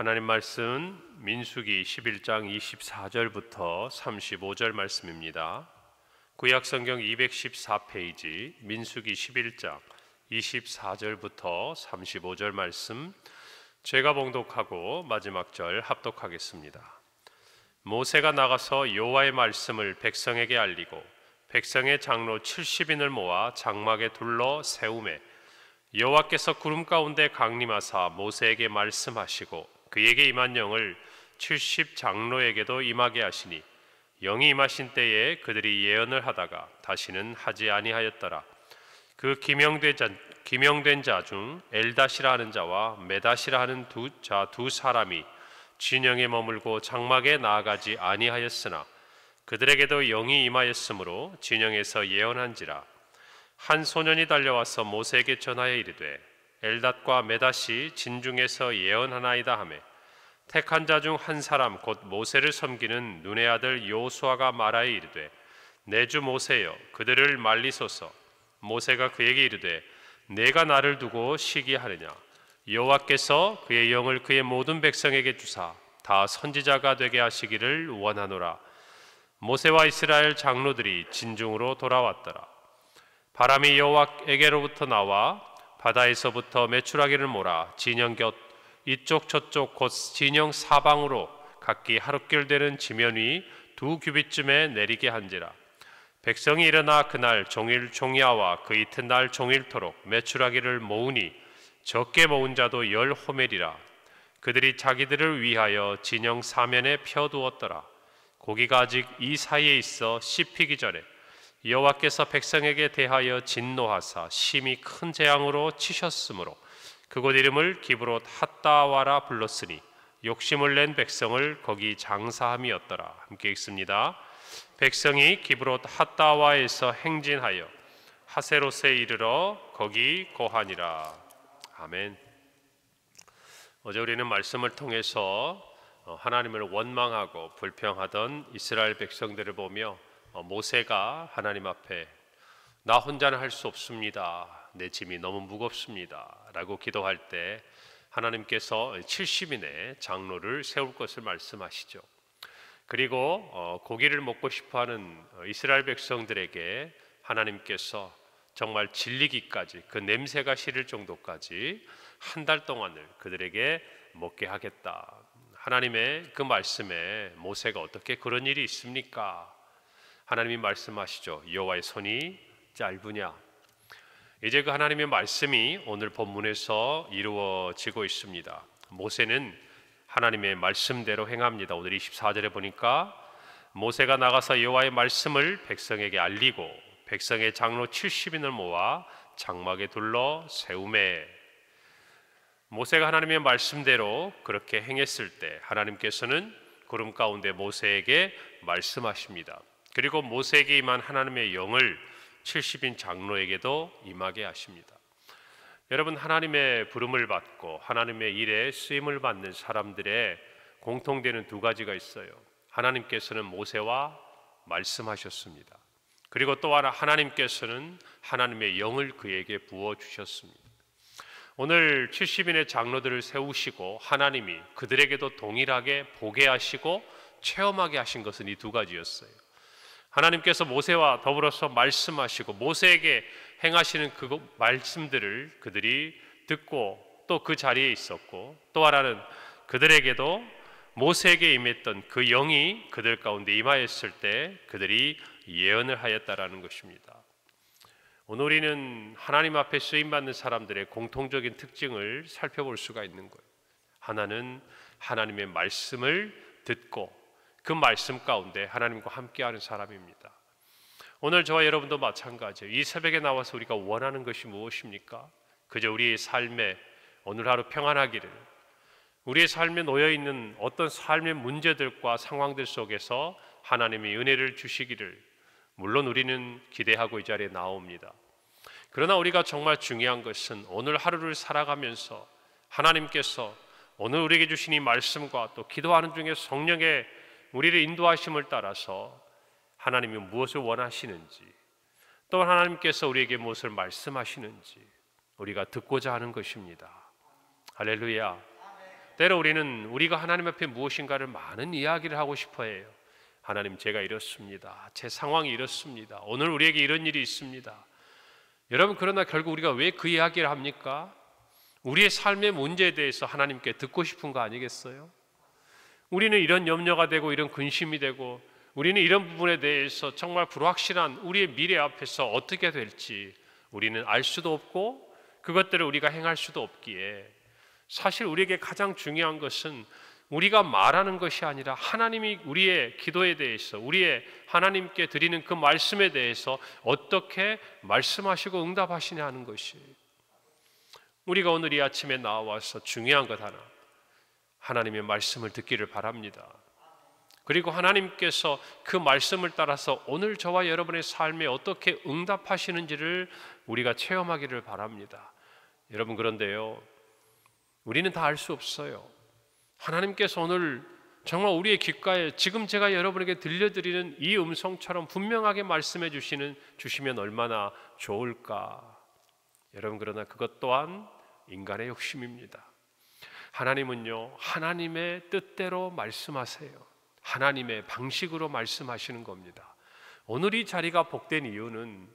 하나님 말씀 민수기 11장 24절부터 35절 말씀입니다. 구약성경 214페이지 민수기 11장 24절부터 35절 말씀, 제가 봉독하고 마지막 절 합독하겠습니다. 모세가 나가서 여호와의 말씀을 백성에게 알리고 백성의 장로 70인을 모아 장막에 둘러 세우매, 여호와께서 구름 가운데 강림하사 모세에게 말씀하시고 그에게 임한 영을 70 장로에게도 임하게 하시니, 영이 임하신 때에 그들이 예언을 하다가 다시는 하지 아니하였더라. 그 기명된 자 중 엘닷이라 하는 자와 메닷이라 하는 두 사람이 진영에 머물고 장막에 나아가지 아니하였으나 그들에게도 영이 임하였으므로 진영에서 예언한지라. 한 소년이 달려와서 모세에게 전하여 이르되 엘닷과 메닷이 진중에서 예언하나이다 하매, 택한 자 중 한 사람 곧 모세를 섬기는 눈의 아들 여호수아가 말하여 이르되 내 주 모세여 그들을 말리소서. 모세가 그에게 이르되 내가 나를 두고 시기하느냐? 여호와께서 그의 영을 그의 모든 백성에게 주사 다 선지자가 되게 하시기를 원하노라. 모세와 이스라엘 장로들이 진중으로 돌아왔더라. 바람이 여호와에게로부터 나와 바다에서부터 메추라기를 몰아 진영 곁 이쪽 저쪽 곧 진영 사방으로 각기 하룻길 되는 지면 위 2규빗쯤에 내리게 한지라. 백성이 일어나 그날 종일 종야와 그 이튿날 종일토록 메추라기를 모으니 적게 모은 자도 10호멜이라. 그들이 자기들을 위하여 진영 사면에 펴두었더라. 고기가 아직 이 사이에 있어 씹히기 전에 여호와께서 백성에게 대하여 진노하사 심히 큰 재앙으로 치셨으므로 그곳 이름을 기브롯 핫다와라 불렀으니 욕심을 낸 백성을 거기 장사함이었더라. 함께 읽습니다. 백성이 기브롯 핫다와에서 행진하여 하세롯에 이르러 거기 거하니라. 아멘. 어제 우리는 말씀을 통해서 하나님을 원망하고 불평하던 이스라엘 백성들을 보며 모세가 하나님 앞에 나 혼자는 할 수 없습니다, 내 짐이 너무 무겁습니다 라고 기도할 때 하나님께서 70인의 장로를 세울 것을 말씀하시죠. 그리고 고기를 먹고 싶어하는 이스라엘 백성들에게 하나님께서 정말 질리기까지, 그 냄새가 싫을 정도까지 한 달 동안을 그들에게 먹게 하겠다. 하나님의 그 말씀에 모세가 어떻게 그런 일이 있습니까? 하나님이 말씀하시죠. 여호와의 손이 짧으냐? 이제 그 하나님의 말씀이 오늘 본문에서 이루어지고 있습니다. 모세는 하나님의 말씀대로 행합니다. 오늘 24절에 보니까 모세가 나가서 여호와의 말씀을 백성에게 알리고 백성의 장로 70인을 모아 장막에 둘러 세우매, 모세가 하나님의 말씀대로 그렇게 행했을 때 하나님께서는 구름 가운데 모세에게 말씀하십니다. 그리고 모세에게 임한 하나님의 영을 70인 장로에게도 임하게 하십니다. 여러분, 하나님의 부름을 받고 하나님의 일에 쓰임을 받는 사람들의 공통되는 두 가지가 있어요. 하나님께서는 모세와 말씀하셨습니다. 그리고 또 하나, 하나님께서는 하나님의 영을 그에게 부어주셨습니다. 오늘 70인의 장로들을 세우시고 하나님이 그들에게도 동일하게 보게 하시고 체험하게 하신 것은 이 두 가지였어요. 하나님께서 모세와 더불어서 말씀하시고 모세에게 행하시는 그 말씀들을 그들이 듣고 또 그 자리에 있었고, 또 하나는 그들에게도 모세에게 임했던 그 영이 그들 가운데 임하였을 때 그들이 예언을 하였다라는 것입니다. 오늘 우리는 하나님 앞에 쓰임받는 사람들의 공통적인 특징을 살펴볼 수가 있는 거예요. 하나는 하나님의 말씀을 듣고 그 말씀 가운데 하나님과 함께하는 사람입니다. 오늘 저와 여러분도 마찬가지예요. 이 새벽에 나와서 우리가 원하는 것이 무엇입니까? 그저 우리의 삶에 오늘 하루 평안하기를, 우리의 삶에 놓여있는 어떤 삶의 문제들과 상황들 속에서 하나님이 은혜를 주시기를 물론 우리는 기대하고 이 자리에 나옵니다. 그러나 우리가 정말 중요한 것은 오늘 하루를 살아가면서 하나님께서 오늘 우리에게 주신 이 말씀과 또 기도하는 중에 성령의 우리를 인도하심을 따라서 하나님이 무엇을 원하시는지, 또 하나님께서 우리에게 무엇을 말씀하시는지 우리가 듣고자 하는 것입니다. 할렐루야. 때로 우리는 우리가 하나님 앞에 무엇인가를 많은 이야기를 하고 싶어 해요. 하나님, 제가 이렇습니다. 제 상황이 이렇습니다. 오늘 우리에게 이런 일이 있습니다. 여러분, 그러나 결국 우리가 왜 그 이야기를 합니까? 우리의 삶의 문제에 대해서 하나님께 듣고 싶은 거 아니겠어요? 우리는 이런 염려가 되고 이런 근심이 되고 우리는 이런 부분에 대해서 정말 불확실한 우리의 미래 앞에서 어떻게 될지 우리는 알 수도 없고 그것들을 우리가 행할 수도 없기에 사실 우리에게 가장 중요한 것은 우리가 말하는 것이 아니라 하나님이 우리의 기도에 대해서 우리의 하나님께 드리는 그 말씀에 대해서 어떻게 말씀하시고 응답하시냐 하는 것이, 우리가 오늘 이 아침에 나와서 중요한 것 하나, 하나님의 말씀을 듣기를 바랍니다. 그리고 하나님께서 그 말씀을 따라서 오늘 저와 여러분의 삶에 어떻게 응답하시는지를 우리가 체험하기를 바랍니다. 여러분, 그런데요, 우리는 다 알 수 없어요. 하나님께서 오늘 정말 우리의 귓가에 지금 제가 여러분에게 들려드리는 이 음성처럼 분명하게 말씀해 주시면 얼마나 좋을까. 여러분, 그러나 그것 또한 인간의 욕심입니다. 하나님은요, 하나님의 뜻대로 말씀하세요. 하나님의 방식으로 말씀하시는 겁니다. 오늘 이 자리가 복된 이유는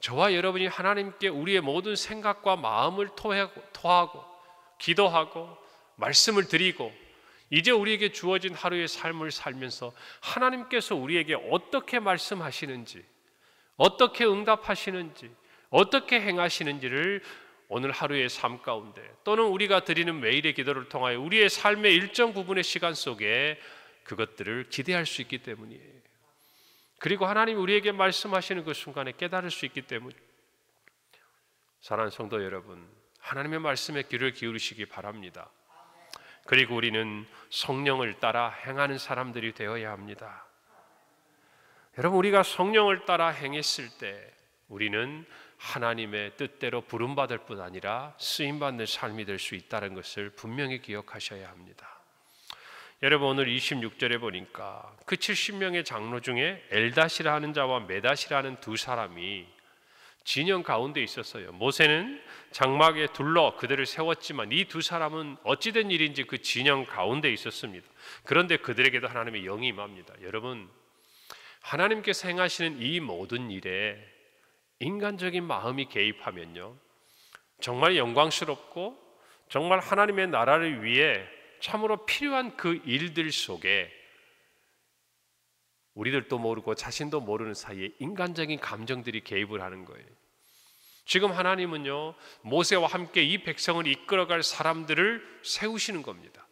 저와 여러분이 하나님께 우리의 모든 생각과 마음을 토하고 기도하고 말씀을 드리고 이제 우리에게 주어진 하루의 삶을 살면서 하나님께서 우리에게 어떻게 말씀하시는지, 어떻게 응답하시는지, 어떻게 행하시는지를 오늘 하루의 삶 가운데 또는 우리가 드리는 매일의 기도를 통하여 우리의 삶의 일정 부분의 시간 속에 그것들을 기대할 수 있기 때문이에요. 그리고 하나님이 우리에게 말씀하시는 그 순간에 깨달을 수 있기 때문에, 사랑하는 성도 여러분, 하나님의 말씀에 귀를 기울이시기 바랍니다. 그리고 우리는 성령을 따라 행하는 사람들이 되어야 합니다. 여러분, 우리가 성령을 따라 행했을 때 우리는 하나님의 뜻대로 부름받을 뿐 아니라 쓰임받는 삶이 될 수 있다는 것을 분명히 기억하셔야 합니다. 여러분, 오늘 26절에 보니까 그 70명의 장로 중에 엘닷이라 하는 자와 메닷이라 하는 두 사람이 진영 가운데 있었어요. 모세는 장막에 둘러 그들을 세웠지만 이 두 사람은 어찌된 일인지 그 진영 가운데 있었습니다. 그런데 그들에게도 하나님의 영이 임합니다. 여러분, 하나님께서 행하시는 이 모든 일에 인간적인 마음이 개입하면요, 정말 영광스럽고 정말 하나님의 나라를 위해 참으로 필요한 그 일들 속에 우리들도 모르고 자신도 모르는 사이에 인간적인 감정들이 개입을 하는 거예요. 지금 하나님은요, 모세와 함께 이 백성을 이끌어갈 사람들을 세우시는 겁니다.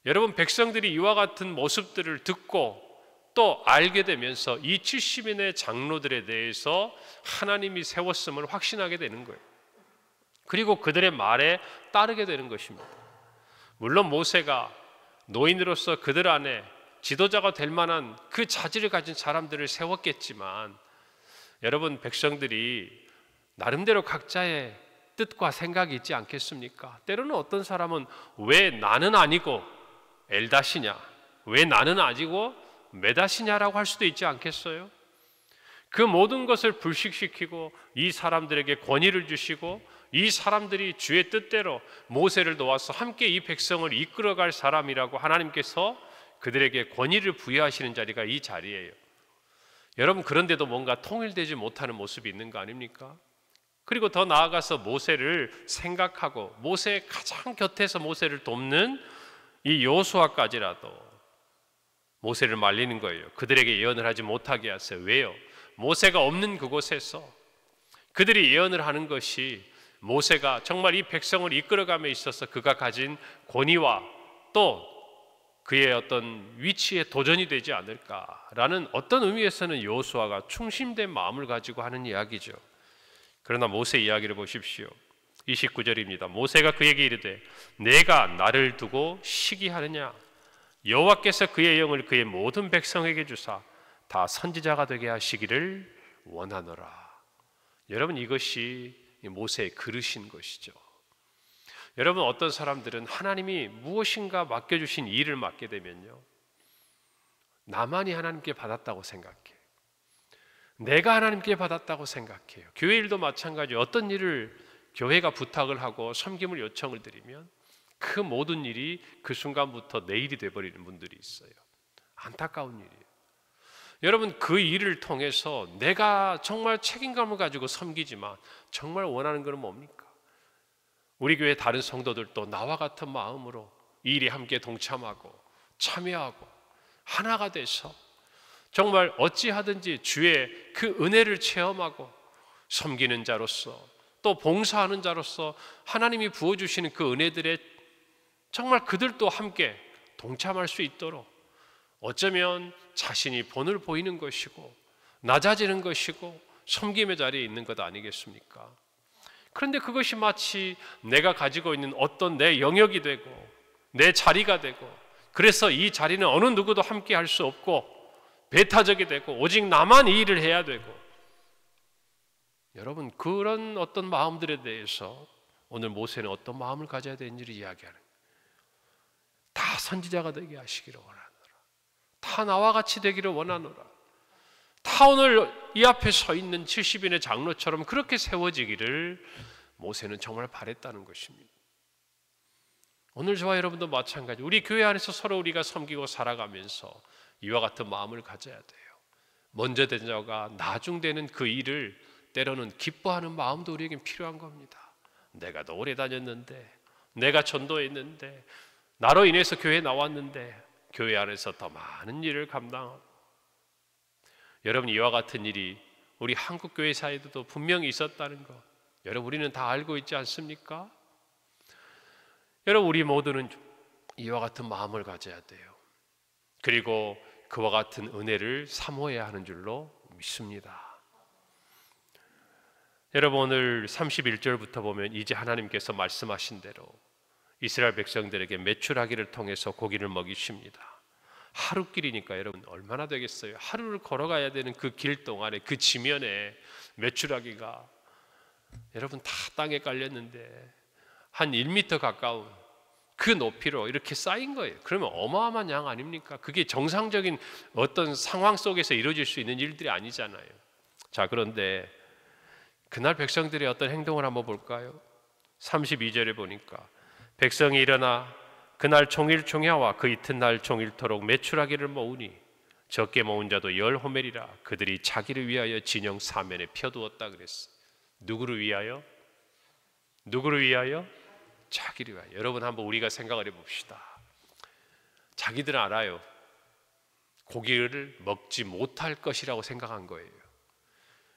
여러분, 백성들이 이와 같은 모습들을 듣고 또 알게 되면서 이 70인의 장로들에 대해서 하나님이 세웠음을 확신하게 되는 거예요. 그리고 그들의 말에 따르게 되는 것입니다. 물론 모세가 노인으로서 그들 안에 지도자가 될 만한 그 자질을 가진 사람들을 세웠겠지만, 여러분, 백성들이 나름대로 각자의 뜻과 생각이 있지 않겠습니까? 때로는 어떤 사람은 왜 나는 아니고 엘닷이냐, 왜 나는 아니고 메닷이냐라고 할 수도 있지 않겠어요? 그 모든 것을 불식시키고 이 사람들에게 권위를 주시고 이 사람들이 주의 뜻대로 모세를 도와서 함께 이 백성을 이끌어갈 사람이라고 하나님께서 그들에게 권위를 부여하시는 자리가 이 자리예요. 여러분, 그런데도 뭔가 통일되지 못하는 모습이 있는 거 아닙니까? 그리고 더 나아가서 모세를 생각하고 모세의 가장 곁에서 모세를 돕는 이 여호수아까지라도 모세를 말리는 거예요. 그들에게 예언을 하지 못하게 하세요. 왜요? 모세가 없는 그곳에서 그들이 예언을 하는 것이 모세가 정말 이 백성을 이끌어감에 있어서 그가 가진 권위와 또 그의 어떤 위치에 도전이 되지 않을까라는 어떤 의미에서는 여호수아가 충심된 마음을 가지고 하는 이야기죠. 그러나 모세 이야기를 보십시오. 29절입니다. 모세가 그에게 이르되 내가 나를 두고 시기하느냐? 여호와께서 그의 영을 그의 모든 백성에게 주사 다 선지자가 되게 하시기를 원하노라. 여러분, 이것이 모세의 그릇인 것이죠. 여러분, 어떤 사람들은 하나님이 무엇인가 맡겨주신 일을 맡게 되면요, 나만이 하나님께 받았다고 생각해요. 내가 하나님께 받았다고 생각해요. 교회 일도 마찬가지예요. 어떤 일을 교회가 부탁을 하고 섬김을 요청을 드리면 그 모든 일이 그 순간부터 내일이 돼버리는 분들이 있어요. 안타까운 일이에요. 여러분, 그 일을 통해서 내가 정말 책임감을 가지고 섬기지만 정말 원하는 것은 뭡니까? 우리 교회 다른 성도들도 나와 같은 마음으로 이 일에 함께 동참하고 참여하고 하나가 돼서 정말 어찌하든지 주의 그 은혜를 체험하고 섬기는 자로서 또 봉사하는 자로서 하나님이 부어주시는 그 은혜들에 정말 그들도 함께 동참할 수 있도록 어쩌면 자신이 본을 보이는 것이고 낮아지는 것이고 섬김의 자리에 있는 것 아니겠습니까? 그런데 그것이 마치 내가 가지고 있는 어떤 내 영역이 되고 내 자리가 되고 그래서 이 자리는 어느 누구도 함께 할 수 없고 배타적이 되고 오직 나만 이 일을 해야 되고, 여러분 그런 어떤 마음들에 대해서 오늘 모세는 어떤 마음을 가져야 되는지를 이야기하는 거예요. 다 선지자가 되게 하시기를 원하노라. 다 나와 같이 되기를 원하노라. 다 오늘 이 앞에 서 있는 70인의 장로처럼 그렇게 세워지기를 모세는 정말 바랬다는 것입니다. 오늘 저와 여러분도 마찬가지, 우리 교회 안에서 서로 우리가 섬기고 살아가면서 이와 같은 마음을 가져야 돼요. 먼저 된 자가 나중되는 그 일을 때로는 기뻐하는 마음도 우리에겐 필요한 겁니다. 내가 더 오래 다녔는데, 내가 전도했는데, 나로 인해서 교회에 나왔는데 교회 안에서 더 많은 일을 감당하고, 여러분 이와 같은 일이 우리 한국교회 사이에도 분명히 있었다는 것 여러분 우리는 다 알고 있지 않습니까? 여러분 우리 모두는 이와 같은 마음을 가져야 돼요. 그리고 그와 같은 은혜를 사모해야 하는 줄로 믿습니다. 여러분 오늘 31절부터 보면 이제 하나님께서 말씀하신 대로 이스라엘 백성들에게 메추라기를 통해서 고기를 먹이십니다. 하루길이니까 여러분 얼마나 되겠어요? 하루를 걸어가야 되는 그 길 동안에 그 지면에 메추라기가 여러분 다 땅에 깔렸는데 한 1m 가까운 그 높이로 이렇게 쌓인 거예요. 그러면 어마어마한 양 아닙니까? 그게 정상적인 어떤 상황 속에서 이루어질 수 있는 일들이 아니잖아요. 자, 그런데 그날 백성들의 어떤 행동을 한번 볼까요? 32절에 보니까 백성이 일어나 그날 종일 종야와 그 이튿날 종일토록 메추라기를 모으니 적게 모은 자도 10호멜이라 그들이 자기를 위하여 진영 사면에 펴두었다 그랬어. 누구를 위하여? 누구를 위하여? 자기를 위하여. 여러분 한번 우리가 생각을 해봅시다. 자기들은 알아요. 고기를 먹지 못할 것이라고 생각한 거예요.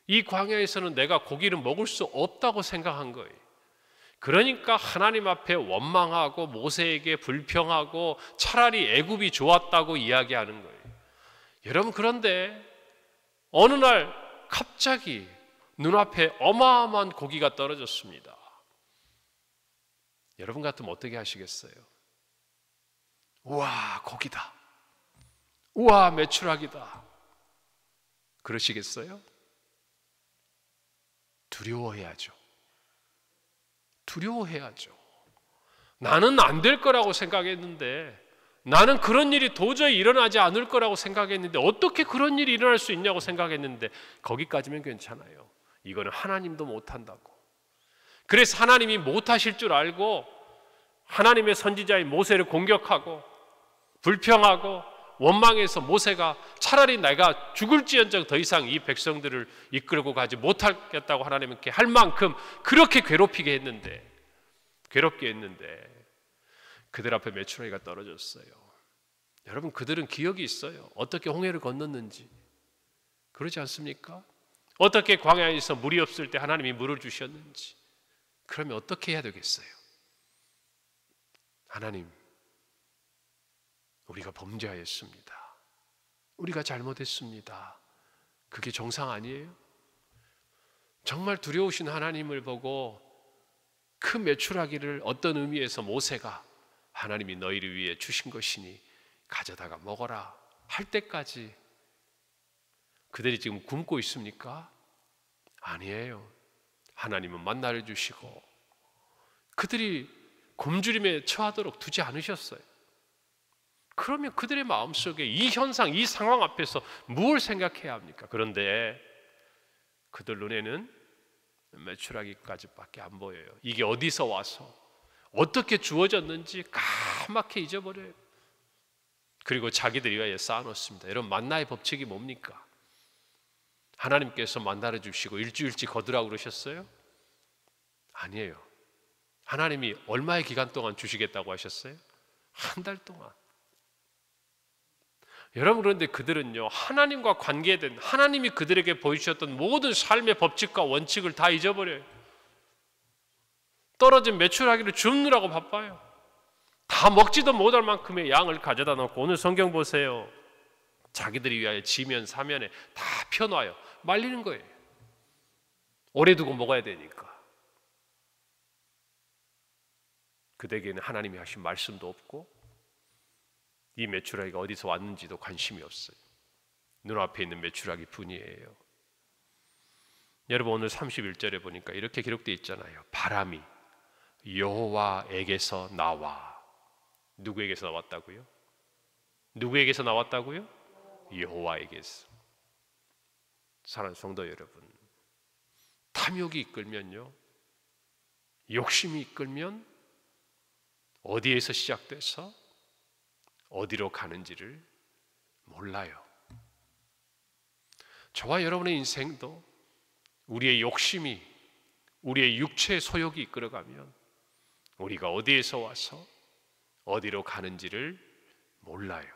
이 광야에서는 내가 고기를 먹을 수 없다고 생각한 거예요. 그러니까 하나님 앞에 원망하고 모세에게 불평하고 차라리 애굽이 좋았다고 이야기하는 거예요. 여러분 그런데 어느 날 갑자기 눈앞에 어마어마한 고기가 떨어졌습니다. 여러분 같으면 어떻게 하시겠어요? 우와 고기다, 우와 메추라기다 그러시겠어요? 두려워해야죠. 두려워해야죠. 나는 안 될 거라고 생각했는데, 나는 그런 일이 도저히 일어나지 않을 거라고 생각했는데 어떻게 그런 일이 일어날 수 있냐고 생각했는데 거기까지면 괜찮아요. 이거는 하나님도 못한다고. 그래서 하나님이 못하실 줄 알고 하나님의 선지자인 모세를 공격하고 불평하고 원망해서 모세가 차라리 내가 죽을지언정 더 이상 이 백성들을 이끌고 가지 못하겠다고 하나님께 할 만큼 그렇게 괴롭게 했는데 그들 앞에 메추라기가 떨어졌어요. 여러분 그들은 기억이 있어요. 어떻게 홍해를 건넜는지. 그러지 않습니까? 어떻게 광야에서 물이 없을 때 하나님이 물을 주셨는지. 그러면 어떻게 해야 되겠어요? 하나님, 우리가 범죄하였습니다. 우리가 잘못했습니다. 그게 정상 아니에요? 정말 두려우신 하나님을 보고 그 메추라기를 어떤 의미에서 모세가 하나님이 너희를 위해 주신 것이니 가져다가 먹어라 할 때까지 그들이 지금 굶고 있습니까? 아니에요. 하나님은 만나를 주시고 그들이 굶주림에 처하도록 두지 않으셨어요. 그러면 그들의 마음속에 이 현상, 이 상황 앞에서 무엇을 생각해야 합니까? 그런데 그들 눈에는 메추라기까지밖에 안 보여요. 이게 어디서 와서 어떻게 주어졌는지 까맣게 잊어버려요. 그리고 자기들 위하여 쌓아놓습니다. 여러분, 만나의 법칙이 뭡니까? 하나님께서 만나를 주시고 일주일치 거두라고 그러셨어요? 아니에요. 하나님이 얼마의 기간 동안 주시겠다고 하셨어요? 한 달 동안. 여러분, 그런데 그들은요, 하나님과 관계된, 하나님이 그들에게 보여주셨던 모든 삶의 법칙과 원칙을 다 잊어버려요. 떨어진 매출하기를 줍느라고 바빠요. 다 먹지도 못할 만큼의 양을 가져다 놓고, 오늘 성경 보세요. 자기들이 위하여 지면 사면에 다 펴놔요. 말리는 거예요. 오래 두고 먹어야 되니까. 그들에게는 하나님이 하신 말씀도 없고 이 메추라기가 어디서 왔는지도 관심이 없어요. 눈앞에 있는 메추라기 뿐이에요. 여러분, 오늘 31절에 보니까 이렇게 기록되어 있잖아요. 바람이 여호와에게서 나와. 누구에게서 나왔다고요? 누구에게서 나왔다고요? 여호와에게서. 사랑하는 성도 여러분, 탐욕이 이끌면요, 욕심이 이끌면 어디에서 시작돼서 어디로 가는지를 몰라요. 저와 여러분의 인생도 우리의 욕심이, 우리의 육체의 소욕이 이끌어가면 우리가 어디에서 와서 어디로 가는지를 몰라요.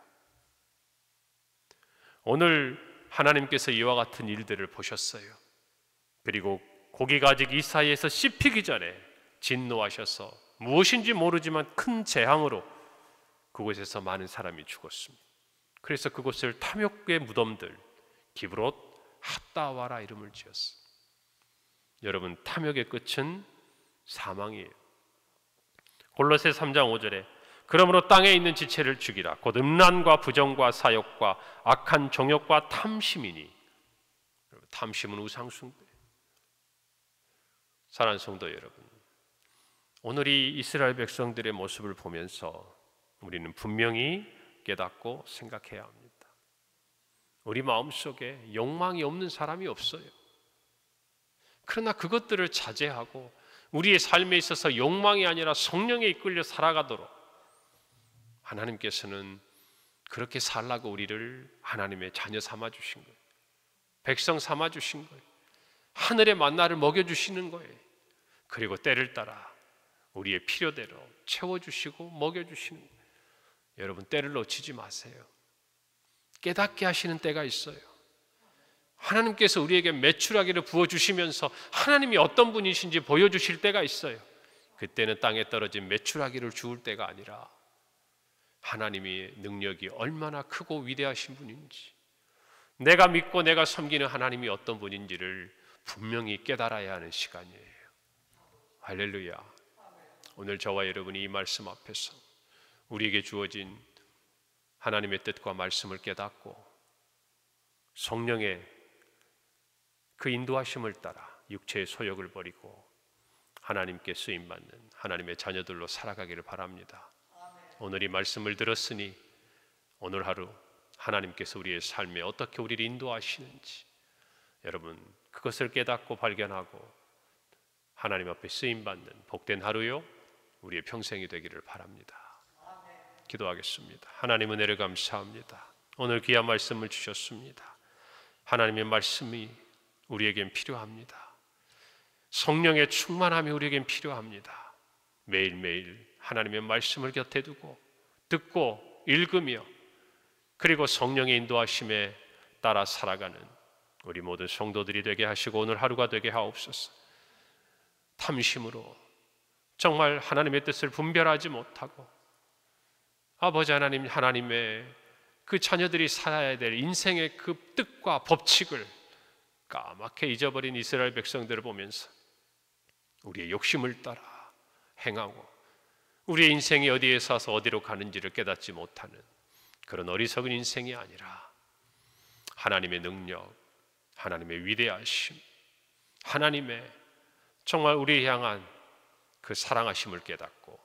오늘 하나님께서 이와 같은 일들을 보셨어요. 그리고 고기가 아직 이 사이에서 씹히기 전에 진노하셔서 무엇인지 모르지만 큰 재앙으로 그곳에서 많은 사람이 죽었습니다. 그래서 그곳을 탐욕의 무덤들, 기브롯 핫다와라 이름을 지었어요. 여러분, 탐욕의 끝은 사망이에요. 골로새 3장 5절에 그러므로 땅에 있는 지체를 죽이라. 곧 음란과 부정과 사욕과 악한 정욕과 탐심이니. 탐심은 우상숭배. 사랑하는 성도 여러분, 오늘 이 이스라엘 백성들의 모습을 보면서 우리는 분명히 깨닫고 생각해야 합니다. 우리 마음속에 욕망이 없는 사람이 없어요. 그러나 그것들을 자제하고 우리의 삶에 있어서 욕망이 아니라 성령에 이끌려 살아가도록 하나님께서는 그렇게 살라고 우리를 하나님의 자녀 삼아 주신 거예요. 백성 삼아 주신 거예요. 하늘의 만나를 먹여주시는 거예요. 그리고 때를 따라 우리의 필요대로 채워주시고 먹여주시는 거예요. 여러분, 때를 놓치지 마세요. 깨닫게 하시는 때가 있어요. 하나님께서 우리에게 메추라기를 부어주시면서 하나님이 어떤 분이신지 보여주실 때가 있어요. 그때는 땅에 떨어진 메추라기를 주울 때가 아니라 하나님의 능력이 얼마나 크고 위대하신 분인지, 내가 믿고 내가 섬기는 하나님이 어떤 분인지를 분명히 깨달아야 하는 시간이에요. 할렐루야. 오늘 저와 여러분이 이 말씀 앞에서 우리에게 주어진 하나님의 뜻과 말씀을 깨닫고 성령의 그 인도하심을 따라 육체의 소욕을 버리고 하나님께 쓰임받는 하나님의 자녀들로 살아가기를 바랍니다. 오늘 이 말씀을 들었으니 오늘 하루 하나님께서 우리의 삶에 어떻게 우리를 인도하시는지 여러분 그것을 깨닫고 발견하고 하나님 앞에 쓰임받는 복된 하루요 우리의 평생이 되기를 바랍니다. 기도하겠습니다. 하나님 은혜를 감사합니다. 오늘 귀한 말씀을 주셨습니다. 하나님의 말씀이 우리에겐 필요합니다. 성령의 충만함이 우리에겐 필요합니다. 매일매일 하나님의 말씀을 곁에 두고 듣고 읽으며 그리고 성령의 인도하심에 따라 살아가는 우리 모든 성도들이 되게 하시고 오늘 하루가 되게 하옵소서. 탐심으로 정말 하나님의 뜻을 분별하지 못하고 아버지 하나님, 하나님의 그 자녀들이 살아야 될 인생의 그 뜻과 법칙을 까맣게 잊어버린 이스라엘 백성들을 보면서 우리의 욕심을 따라 행하고 우리의 인생이 어디에서 와서 어디로 가는지를 깨닫지 못하는 그런 어리석은 인생이 아니라 하나님의 능력, 하나님의 위대하심, 하나님의 정말 우리를 향한 그 사랑하심을 깨닫고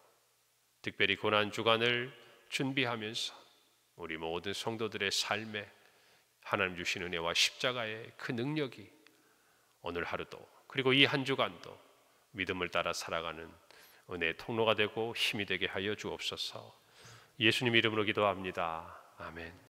특별히 고난주간을 준비하면서 우리 모든 성도들의 삶에 하나님 주신 은혜와 십자가의 그 능력이 오늘 하루도 그리고 이 한 주간도 믿음을 따라 살아가는 은혜의 통로가 되고 힘이 되게 하여 주옵소서. 예수님 이름으로 기도합니다. 아멘.